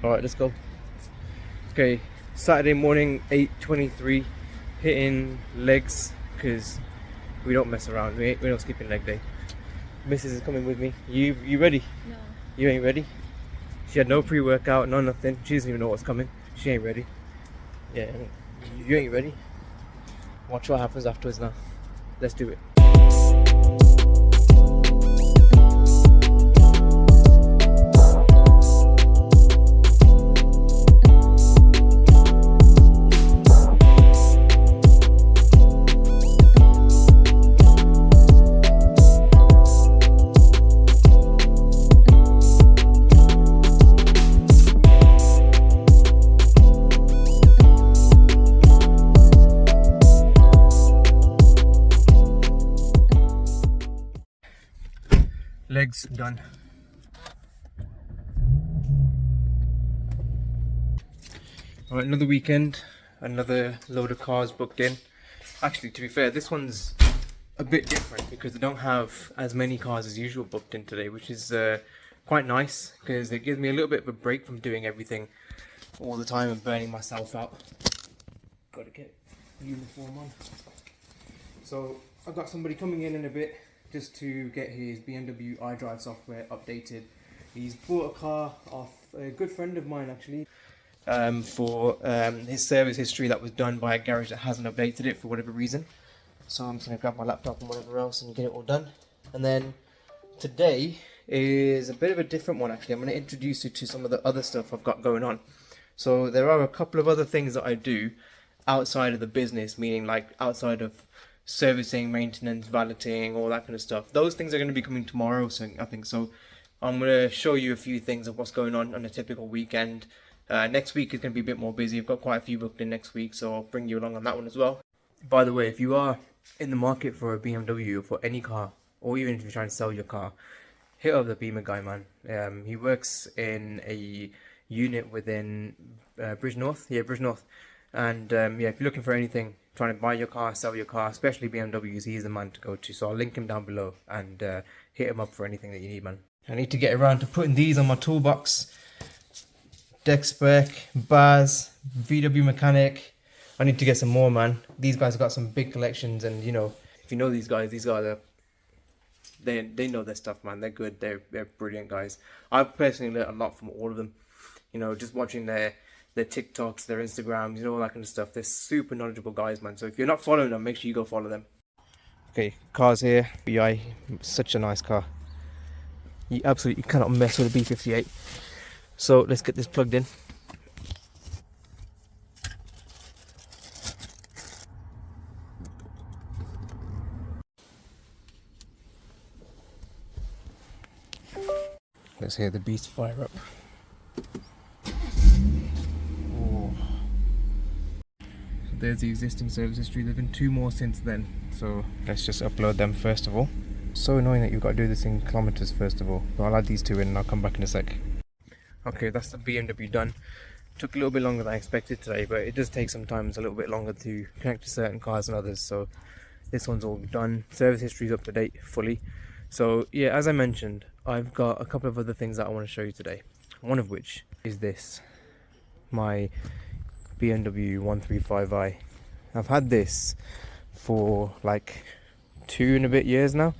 Alright, let's go. Okay, Saturday morning, 8:23, hitting legs because we don't mess around. We're not skipping leg day. Mrs. is coming with me. You ready? No. You ain't ready? She had no pre-workout, no nothing. She doesn't even know what's coming. She ain't ready. Yeah, you ain't ready. Watch what happens afterwards now. Let's do it. Legs done. Alright, another weekend, another load of cars booked in. Actually, to be fair, this one's a bit different because they don't have as many cars as usual booked in today, which is quite nice because it gives me a little bit of a break from doing everything all the time and burning myself out. Gotta get uniform on. So I've got somebody coming in a bit just to get his BMW iDrive software updated. He's bought a car off a good friend of mine actually for his service history that was done by a garage that hasn't updated it for whatever reason. So I'm just going to grab my laptop and whatever else and get it all done. And then today is a bit of a different one actually. I'm going to introduce you to some of the other stuff I've got going on. So there are a couple of other things that I do outside of the business, meaning like outside of servicing, maintenance, valeting, all that kind of stuff. Those things are going to be coming tomorrow, so I think so. I'm going to show you a few things of what's going on a typical weekend. Next week is going to be a bit more busy. I've got quite a few booked in next week, so I'll bring you along on that one as well. By the way, if you are in the market for a BMW or for any car, or even if you're trying to sell your car, hit up the Beamer guy, man. He works in a unit within Bridge North. Yeah, Bridge North. And yeah, if you're looking for anything, trying to buy your car, sell your car, especially BMWs, he's the man to go to. So I'll link him down below and hit him up for anything that you need, man. I need to get around to putting these on my toolbox. Deck spec, bars, VW mechanic. I need to get some more, man. These guys have got some big collections, and you know, if you know these guys are they know their stuff, man. They're good. They're brilliant guys. I've personally learned a lot from all of them. You know, just watching their TikToks, their Instagrams, you know, all that kind of stuff. They're super knowledgeable guys, man. So if you're not following them, make sure you go follow them. Okay, car's here. BI, such a nice car. You absolutely cannot mess with a B58. So let's get this plugged in. Let's hear the beast fire up. There's the existing service history. There've been 2 more since then, so let's just upload them first of all. So annoying that you've got to do this in kilometers first of all, but I'll add these 2 in and I'll come back in a sec. Okay, that's the BMW done. Took a little bit longer than I expected today, but it does take sometimes a little bit longer to connect to certain cars than others, so this one's all done. Service history's up to date fully. So yeah, as I mentioned, I've got a couple of other things that I want to show you today. One of which is this, my BMW 135i. I've had this for like 2 and a bit years now,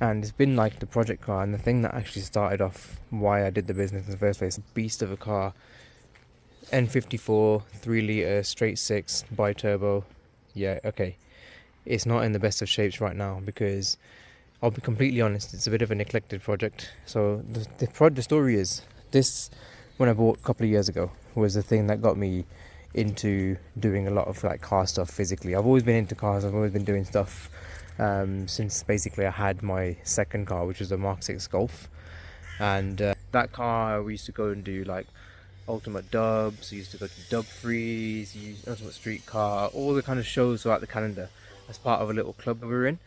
and it's been like the project car and the thing that actually started off why I did the business in the first place. Beast of a car, N54 3 litre straight 6 bi-turbo. Yeah, okay, it's not in the best of shapes right now because I'll be completely honest, it's a bit of a neglected project. So the story is this, when I bought a couple of years ago, was the thing that got me into doing a lot of like car stuff physically. I've always been into cars. I've always been doing stuff since basically I had my second car, which was a Mark 6 Golf, and that car we used to go and do like ultimate dubs. We used to go to dub frees, ultimate street car, all the kind of shows throughout the calendar as part of a little club we were in,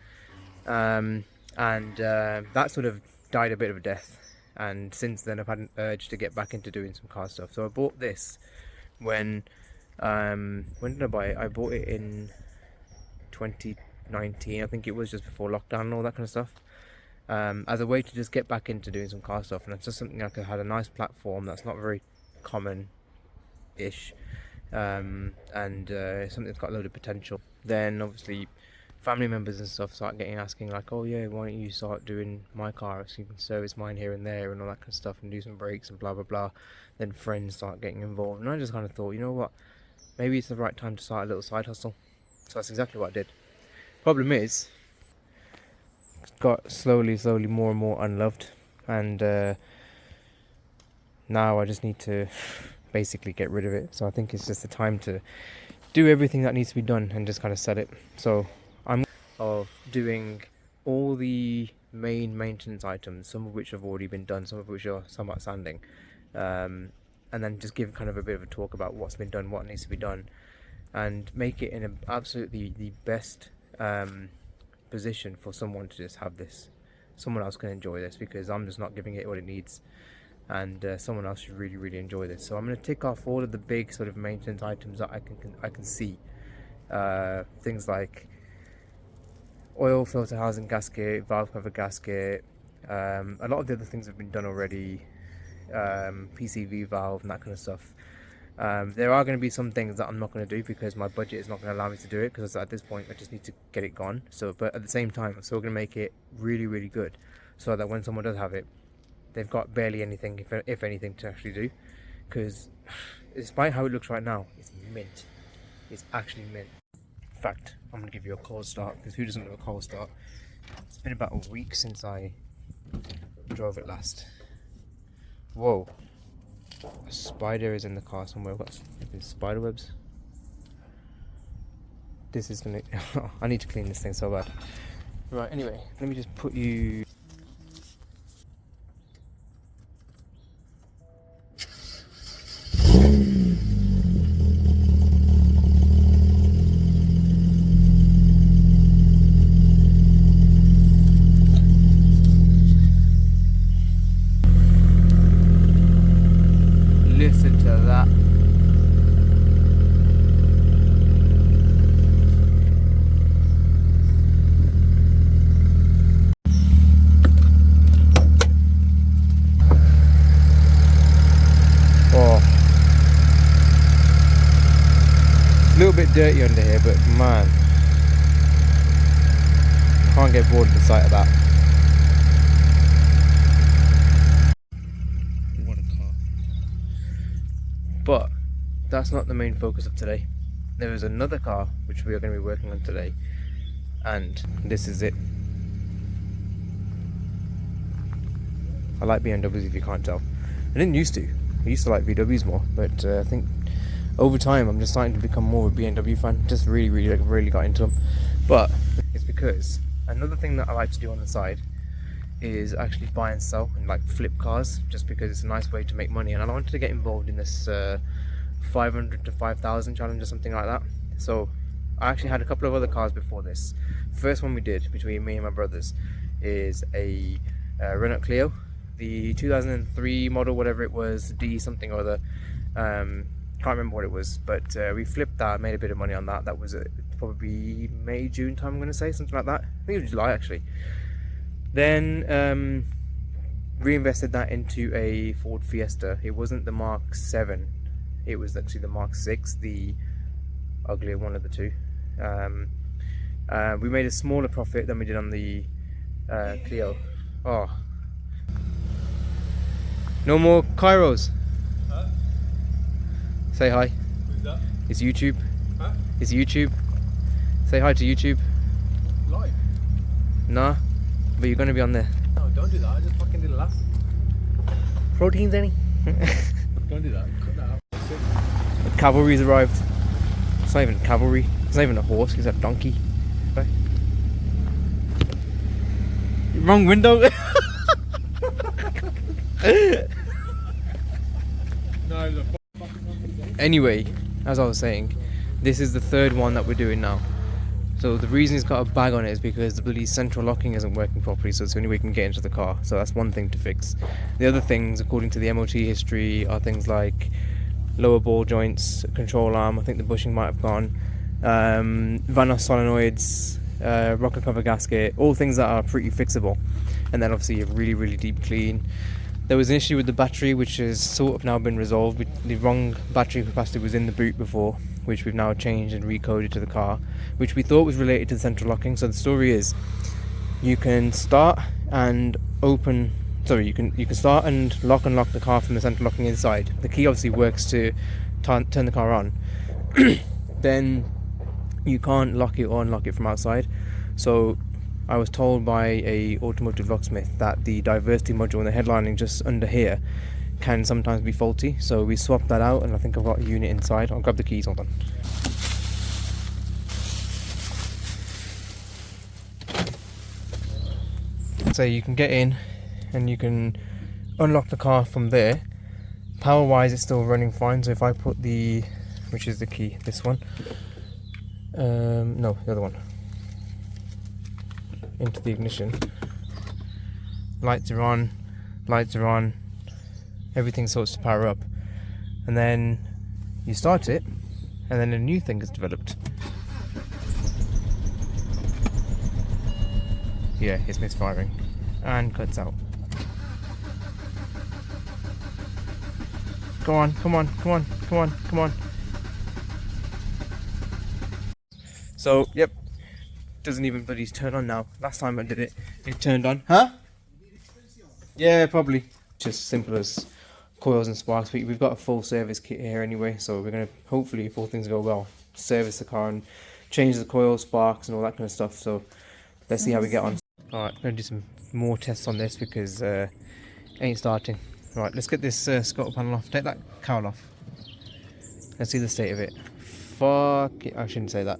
and that sort of died a bit of a death, and since then I've had an urge to get back into doing some car stuff. So I bought this when did I buy it? I bought it in 2019, I think it was, just before lockdown and all that kind of stuff, as a way to just get back into doing some car stuff. And it's just something like I had a nice platform that's not very common-ish, and something that's got a load of potential. Then obviously family members and stuff start asking like, oh yeah, why don't you start doing my car so you can service mine here and there and all that kind of stuff and do some brakes and blah blah blah. Then friends start getting involved, and I just kind of thought, you know what, maybe it's the right time to start a little side hustle. So that's exactly what I did. Problem is, it got slowly more and more unloved, and now I just need to basically get rid of it. So I think it's just the time to do everything that needs to be done and just kind of sell it. So I'm of doing all the main maintenance items, some of which have already been done, some of which are somewhat outstanding, and then just give kind of a bit of a talk about what's been done, what needs to be done, and make it in an absolutely the best position for someone to just have this. Someone else can enjoy this, because I'm just not giving it what it needs, and someone else should really enjoy this. So I'm going to tick off all of the big sort of maintenance items that I can see. Things like oil filter housing gasket, valve cover gasket, a lot of the other things have been done already, PCV valve and that kind of stuff. There are going to be some things that I'm not going to do because my budget is not going to allow me to do it, because at this point I just need to get it gone. So, but at the same time, I'm still going to make it really good, so that when someone does have it, they've got barely anything, if anything, to actually do. Because despite how it looks right now, it's mint. It's actually mint. In fact, I'm going to give you a cold start, because who doesn't love a cold start? It's been about a week since I drove it last. Whoa. A spider is in the car somewhere. What? Spider webs? This is gonna... I need to clean this thing so bad. Right, anyway, let me just put you... Listen to that. Oh, a little bit dirty under here, but man, can't get bored of the sight of that. What a car. But that's not the main focus of today. There is another car which we are going to be working on today, and this is it. I like BMWs, if you can't tell. I didn't used to. I used to like VWs more, but I think over time I'm just starting to become more of a BMW fan. Just really got into them. But it's because another thing that I like to do on the side is actually buy and sell and like flip cars, just because it's a nice way to make money. And I wanted to get involved in this 500 to 5,000 challenge or something like that. So I actually had a couple of other cars before this. First one we did between me and my brothers is a Renault Clio, the 2003 model, whatever it was, D something or other. Can't remember what it was, but we flipped that, made a bit of money on that. That was probably May, June time, I'm going to say, something like that. I think it was July actually. Then reinvested that into a Ford Fiesta. It wasn't the Mark 7, it was actually the Mark 6, the uglier one of the two. We made a smaller profit than we did on the Clio. Oh, no more Kairos. Huh? Say hi. Who's that? It's YouTube. Huh? It's YouTube. Say hi to YouTube. Live? Nah, but you're going to be on there. No, don't do that. I just fucking did a laugh. Proteins, any? Don't do that. Cut that out. The cavalry's arrived. It's not even cavalry. It's not even a horse. It's a donkey. Okay. Wrong window. Anyway, as I was saying, this is the third one that we're doing now. So the reason it's got a bag on it is because the bloody central locking isn't working properly, so it's the only way we can get into the car. So that's one thing to fix. The other things, according to the MOT history, are things like lower ball joints, control arm, I think the bushing might have gone, Vanos solenoids, rocker cover gasket, all things that are pretty fixable. And then obviously a really deep clean. There was an issue with the battery, which has sort of now been resolved. The wrong battery capacity was in the boot before, which we've now changed and recoded to the car, which we thought was related to the central locking. So the story is, you can start and open. Sorry, you can start and lock the car from the central locking inside. The key obviously works to turn the car on. Then you can't lock it or unlock it from outside. So I was told by a automotive locksmith that the diversity module in the headlining just under here can sometimes be faulty. So we swapped that out, and I think I've got a unit inside. I'll grab the keys, hold on. So you can get in and you can unlock the car from there. Power wise it's still running fine, so if I put the, which is the key, this one, no, the other one, into the ignition, lights are on, everything starts to power up, and then you start it, and then a new thing is developed. Yeah, it's misfiring and cuts out. Come on. So, yep, doesn't even bloody turn on now. Last time I did it, it turned on. Huh? Yeah, probably. Just simple as coils and sparks. We've got a full service kit here anyway, so we're going to, hopefully, if all things go well, service the car and change the coils, sparks and all that kind of stuff. So, let's see how we get on. Alright, I'm going to do some more tests on this because it ain't starting. Right, let's get this scuttle panel off. Take that cowl off. Let's see the state of it. Fuck it. I shouldn't say that.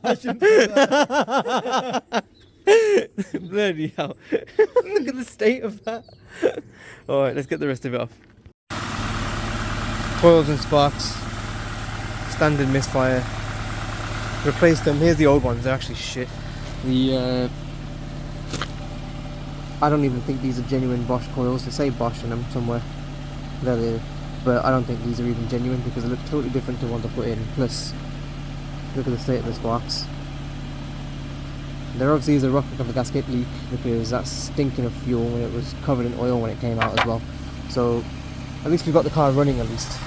I shouldn't say that. Bloody hell. Look at the state of that. Alright, let's get the rest of it off. Coils and sparks. Standard misfire. Replace them. Here's the old ones. They're actually shit. I don't even think these are genuine Bosch coils. They say Bosch in them somewhere. But I don't think these are even genuine because they look totally different to ones I put in. Plus, look at the state of the sparks. There obviously is a rocket cover gasket leak because that's stinking of fuel when it was covered in oil when it came out as well. So, at least we've got the car running at least.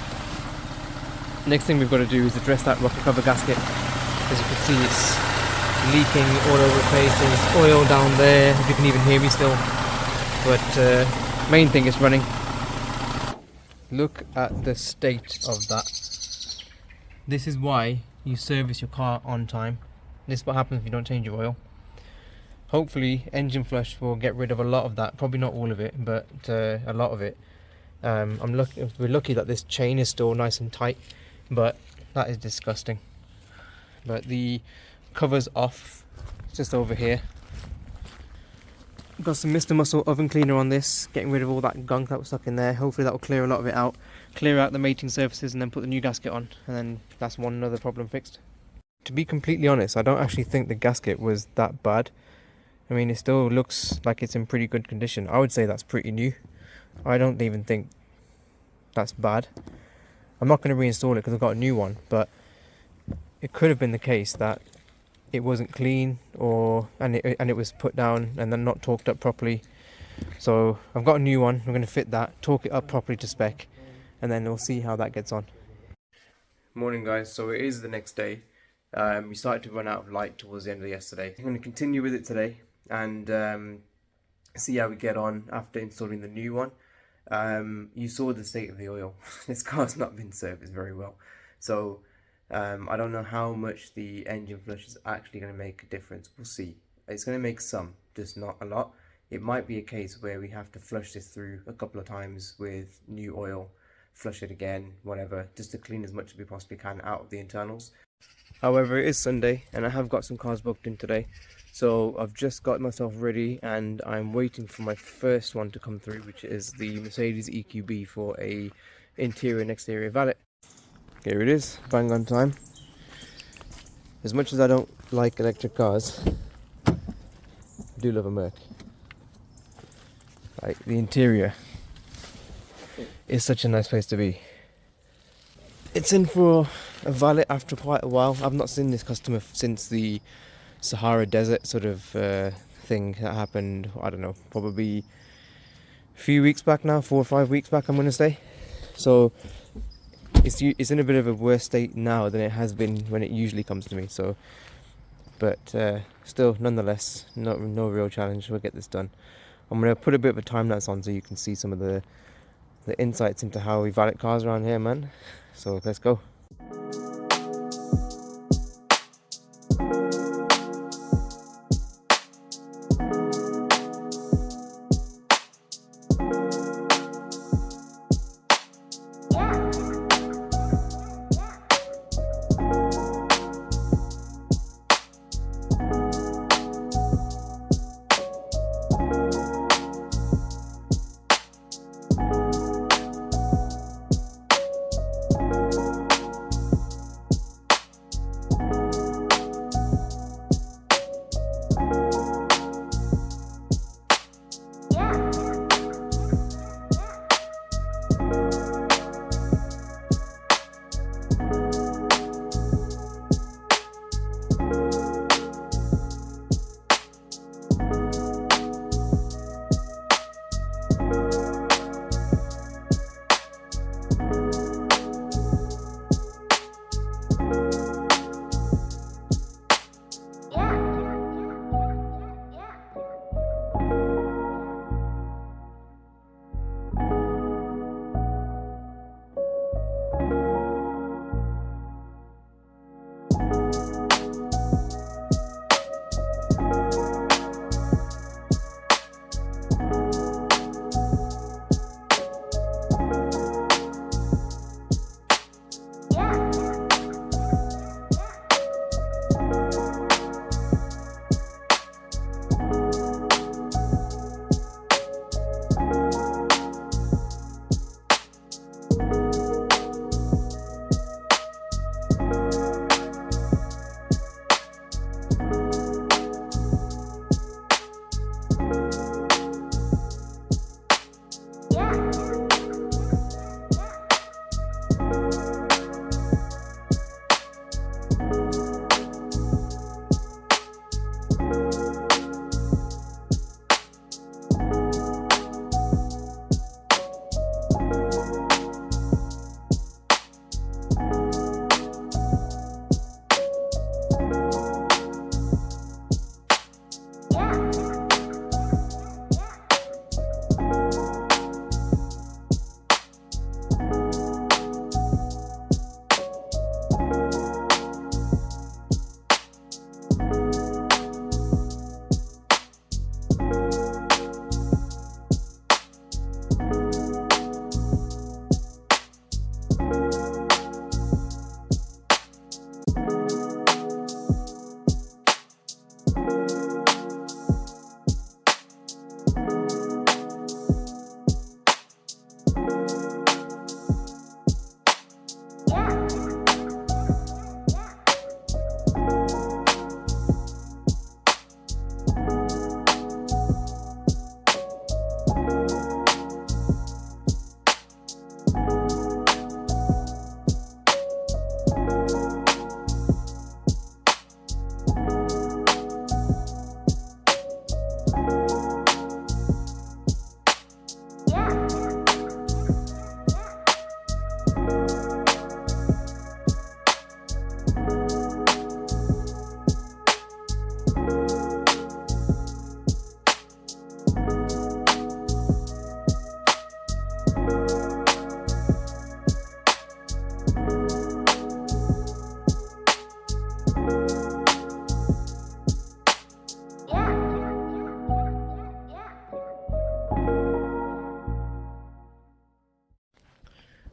Next thing we've got to do is address that rocket cover gasket. As you can see, it's leaking all over the place. There's oil down there, if you can even hear me still. But main thing is running. Look at the state of that. This is why you service your car on time. This is what happens if you don't change your oil. Hopefully engine flush will get rid of a lot of that. Probably not all of it, but a lot of it. We're lucky that this chain is still nice and tight, but that is disgusting. But the cover's off, just over here. Got some Mr. Muscle oven cleaner on this, getting rid of all that gunk that was stuck in there. Hopefully that will clear a lot of it out, clear out the mating surfaces, and then put the new gasket on, and then that's one other problem fixed. To be completely honest, I don't actually think the gasket was that bad. I mean, it still looks like it's in pretty good condition. I would say that's pretty new. I don't even think that's bad. I'm not going to reinstall it because I've got a new one, but it could have been the case that it wasn't clean, and it was put down and then not torqued up properly. So I've got a new one. I'm going to fit that, torque it up properly to spec, and then we'll see how that gets on. Morning guys, so it is the next day. We started to run out of light towards the end of yesterday. I'm going to continue with it today and see how we get on after installing the new one. You saw the state of the oil. This car's not been serviced very well, so I don't know how much the engine flush is actually going to make a difference. We'll see. It's going to make some, just not a lot. It might be a case where we have to flush this through a couple of times with new oil, flush it again, whatever, just to clean as much as we possibly can out of the internals. However, it is Sunday and I have got some cars booked in today, so I've just got myself ready and I'm waiting for my first one to come through, which is the Mercedes EQB for a interior and exterior valet. Here it is, bang on time. As much as I don't like electric cars, I do love a Merc. Like, the interior is such a nice place to be. It's in for a valet after quite a while. I've not seen this customer since the Sahara Desert sort of thing that happened, I don't know, probably few weeks back now, 4 or 5 weeks back, I'm gonna say. So it's in a bit of a worse state now than it has been when it usually comes to me. So, but still, nonetheless, no real challenge. We'll get this done. I'm gonna put a bit of a time lapse on so you can see some of the insights into how we valet cars around here, man. So let's go.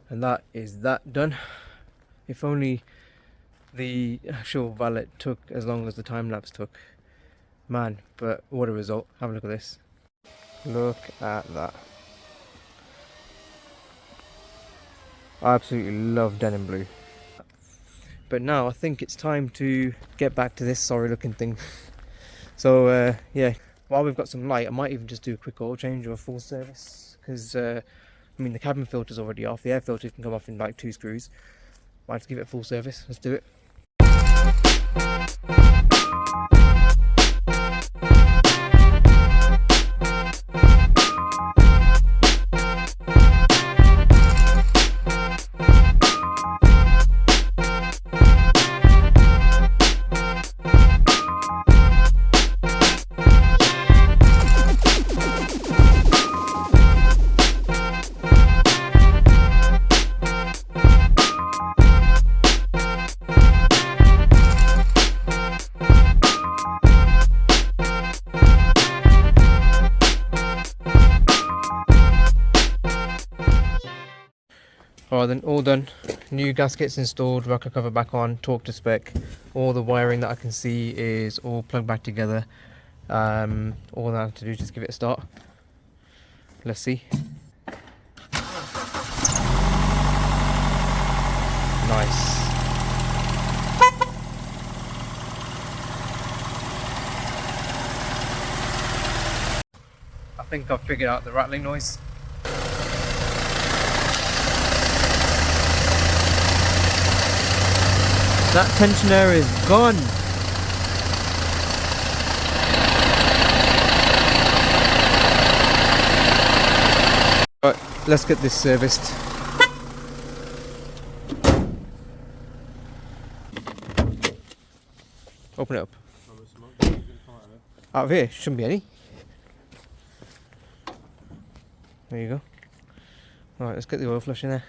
And that is that done. If only the actual valet took as long as the time lapse took. Man, but what a result. Have a look at this. Look at that. I absolutely love denim blue. But now I think it's time to get back to this sorry looking thing. So yeah, while we've got some light, I might even just do a quick oil change or a full service, because I mean the cabin filter's already off, the air filter can come off in like 2 screws. Might have to give it a full service. Let's do it. Alright then, all done. New gaskets installed, rocker cover back on, torque to spec. All the wiring that I can see is all plugged back together. All I have to do is just give it a start. Let's see. Nice. I think I've figured out the rattling noise. That tensioner is gone. Right, let's get this serviced. Open it up. Out of here, shouldn't be any. There you go. Alright, let's get the oil flush in there.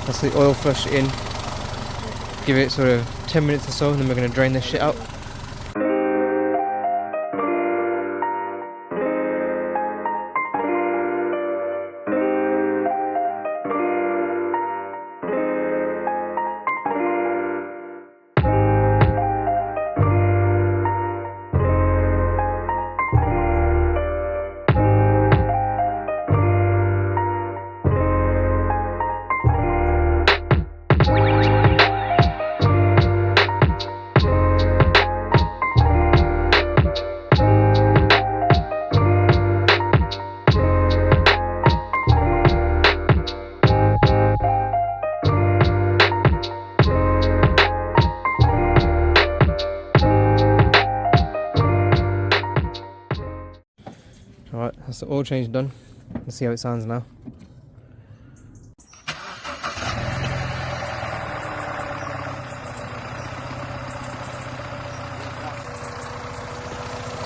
That's the oil flush in. Give it sort of 10 minutes or so, and then we're going to drain this shit out. Alright, that's the oil change done. Let's see how it sounds now.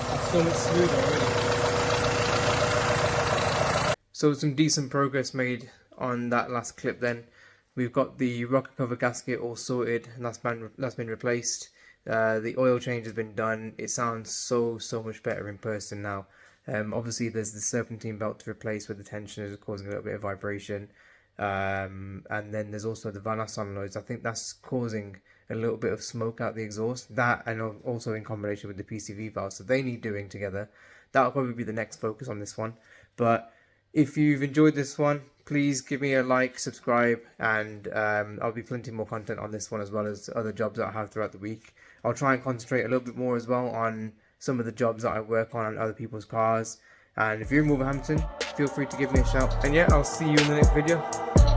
That's so much smoother already. So some decent progress made on that last clip then. We've got the rocker cover gasket all sorted and that's been replaced. The oil change has been done. It sounds so much better in person now. Obviously there's the serpentine belt to replace with the tensioners causing a little bit of vibration, and then there's also the Van solenoids. I think that's causing a little bit of smoke out the exhaust, that and also in combination with the PCV valve, so they need doing together. That'll probably be the next focus on this one. But if you've enjoyed this one, please give me a like, subscribe, and I'll be plenty more content on this one as well as other jobs that I have throughout the week. I'll try and concentrate a little bit more as well on some of the jobs that I work on other people's cars. And if you're in Wolverhampton, feel free to give me a shout. And yeah, I'll see you in the next video.